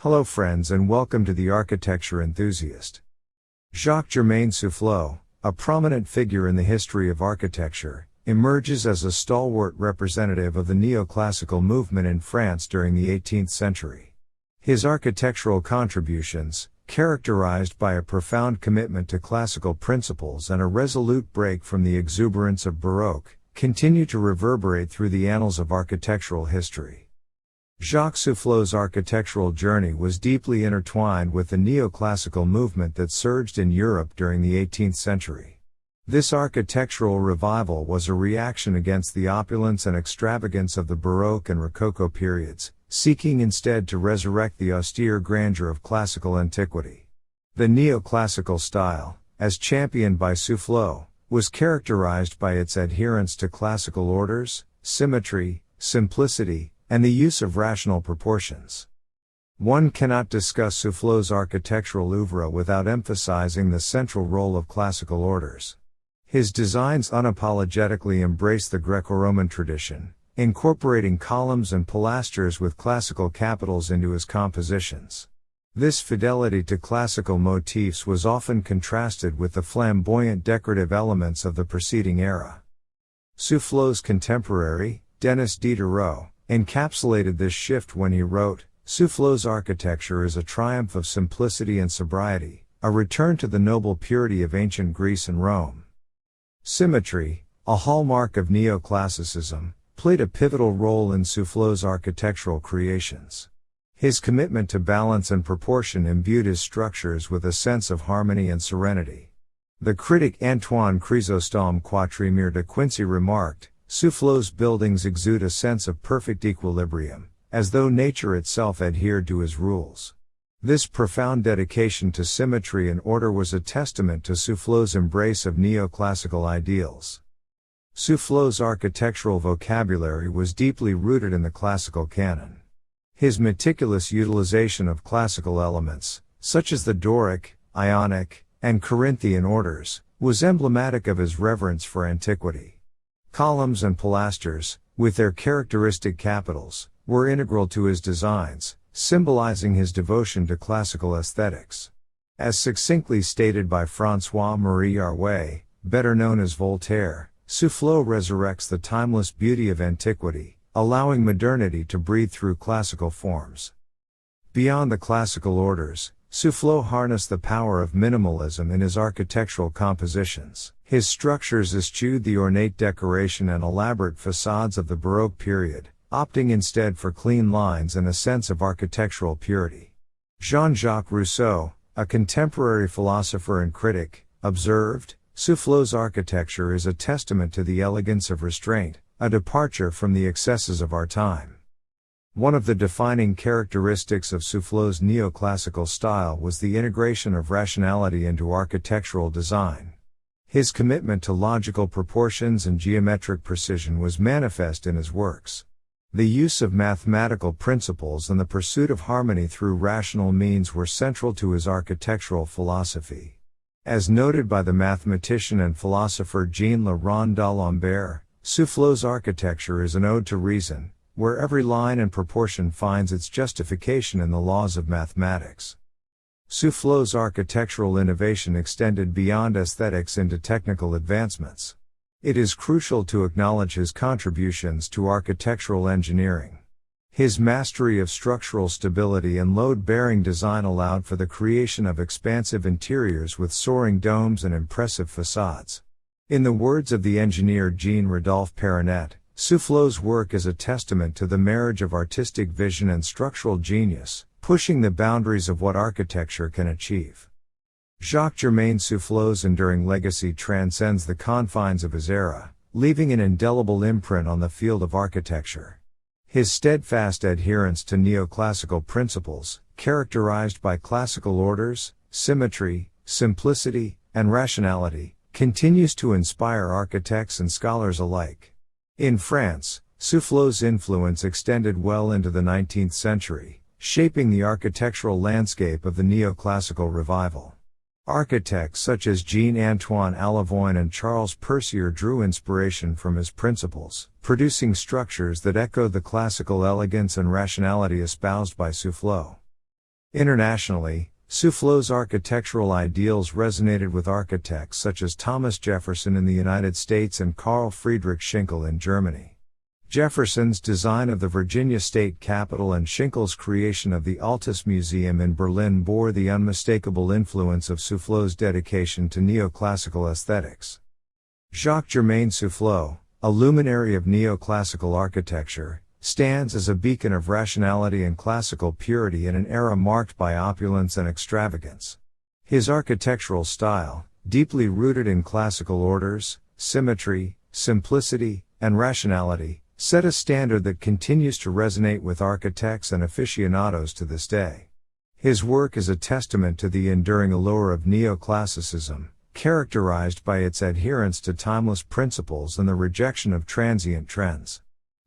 Hello friends and welcome to the Architecture Enthusiast. Jacques-Germain Soufflot, a prominent figure in the history of architecture, emerges as a stalwart representative of the Neoclassical movement in France during the 18th century. His architectural contributions, characterized by a profound commitment to classical principles and a resolute break from the exuberance of Baroque, continue to reverberate through the annals of architectural history. Jacques Soufflot's architectural journey was deeply intertwined with the neoclassical movement that surged in Europe during the 18th century. This architectural revival was a reaction against the opulence and extravagance of the Baroque and Rococo periods, seeking instead to resurrect the austere grandeur of classical antiquity. The neoclassical style, as championed by Soufflot, was characterized by its adherence to classical orders, symmetry, simplicity, and the use of rational proportions. One cannot discuss Soufflot's architectural oeuvre without emphasizing the central role of classical orders. His designs unapologetically embrace the Greco-Roman tradition, incorporating columns and pilasters with classical capitals into his compositions. This fidelity to classical motifs was often contrasted with the flamboyant decorative elements of the preceding era. Soufflot's contemporary, Denis Diderot, encapsulated this shift when he wrote, "Soufflot's architecture is a triumph of simplicity and sobriety, a return to the noble purity of ancient Greece and Rome." Symmetry, a hallmark of neoclassicism, played a pivotal role in Soufflot's architectural creations. His commitment to balance and proportion imbued his structures with a sense of harmony and serenity. The critic Antoine Chrysostome Quatremère de Quincy remarked, "Soufflot's buildings exude a sense of perfect equilibrium, as though nature itself adhered to his rules." This profound dedication to symmetry and order was a testament to Soufflot's embrace of neoclassical ideals. Soufflot's architectural vocabulary was deeply rooted in the classical canon. His meticulous utilization of classical elements, such as the Doric, Ionic, and Corinthian orders, was emblematic of his reverence for antiquity. Columns and pilasters, with their characteristic capitals, were integral to his designs, symbolizing his devotion to classical aesthetics. As succinctly stated by François-Marie Arouet, better known as Voltaire, Soufflot resurrects the timeless beauty of antiquity, allowing modernity to breathe through classical forms. Beyond the classical orders, Soufflot harnessed the power of minimalism in his architectural compositions. His structures eschewed the ornate decoration and elaborate facades of the Baroque period, opting instead for clean lines and a sense of architectural purity. Jean-Jacques Rousseau, a contemporary philosopher and critic, observed, "Soufflot's architecture is a testament to the elegance of restraint, a departure from the excesses of our time." One of the defining characteristics of Soufflot's neoclassical style was the integration of rationality into architectural design. His commitment to logical proportions and geometric precision was manifest in his works. The use of mathematical principles and the pursuit of harmony through rational means were central to his architectural philosophy. As noted by the mathematician and philosopher Jean-Le d'Alembert, Soufflot's architecture is an ode to reason, where every line and proportion finds its justification in the laws of mathematics. Soufflot's architectural innovation extended beyond aesthetics into technical advancements. It is crucial to acknowledge his contributions to architectural engineering. His mastery of structural stability and load-bearing design allowed for the creation of expansive interiors with soaring domes and impressive facades. In the words of the engineer Jean-Rodolphe Perronnet, Soufflot's work is a testament to the marriage of artistic vision and structural genius, pushing the boundaries of what architecture can achieve. Jacques-Germain Soufflot's enduring legacy transcends the confines of his era, leaving an indelible imprint on the field of architecture. His steadfast adherence to neoclassical principles, characterized by classical orders, symmetry, simplicity, and rationality, continues to inspire architects and scholars alike. In France, Soufflot's influence extended well into the 19th century, shaping the architectural landscape of the neoclassical revival. Architects such as Jean-Antoine Allavoine and Charles Percier drew inspiration from his principles, producing structures that echo the classical elegance and rationality espoused by Soufflot. Internationally, Soufflot's architectural ideals resonated with architects such as Thomas Jefferson in the United States and Carl Friedrich Schinkel in Germany. Jefferson's design of the Virginia state capitol and Schinkel's creation of the Altes Museum in Berlin bore the unmistakable influence of Soufflot's dedication to neoclassical aesthetics. Jacques-Germain Soufflot, a luminary of neoclassical architecture, stands as a beacon of rationality and classical purity in an era marked by opulence and extravagance. His architectural style, deeply rooted in classical orders, symmetry, simplicity, and rationality, set a standard that continues to resonate with architects and aficionados to this day. His work is a testament to the enduring allure of neoclassicism, characterized by its adherence to timeless principles and the rejection of transient trends.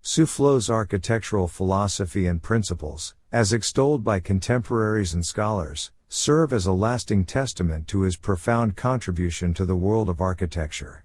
Soufflot's architectural philosophy and principles, as extolled by contemporaries and scholars, serve as a lasting testament to his profound contribution to the world of architecture.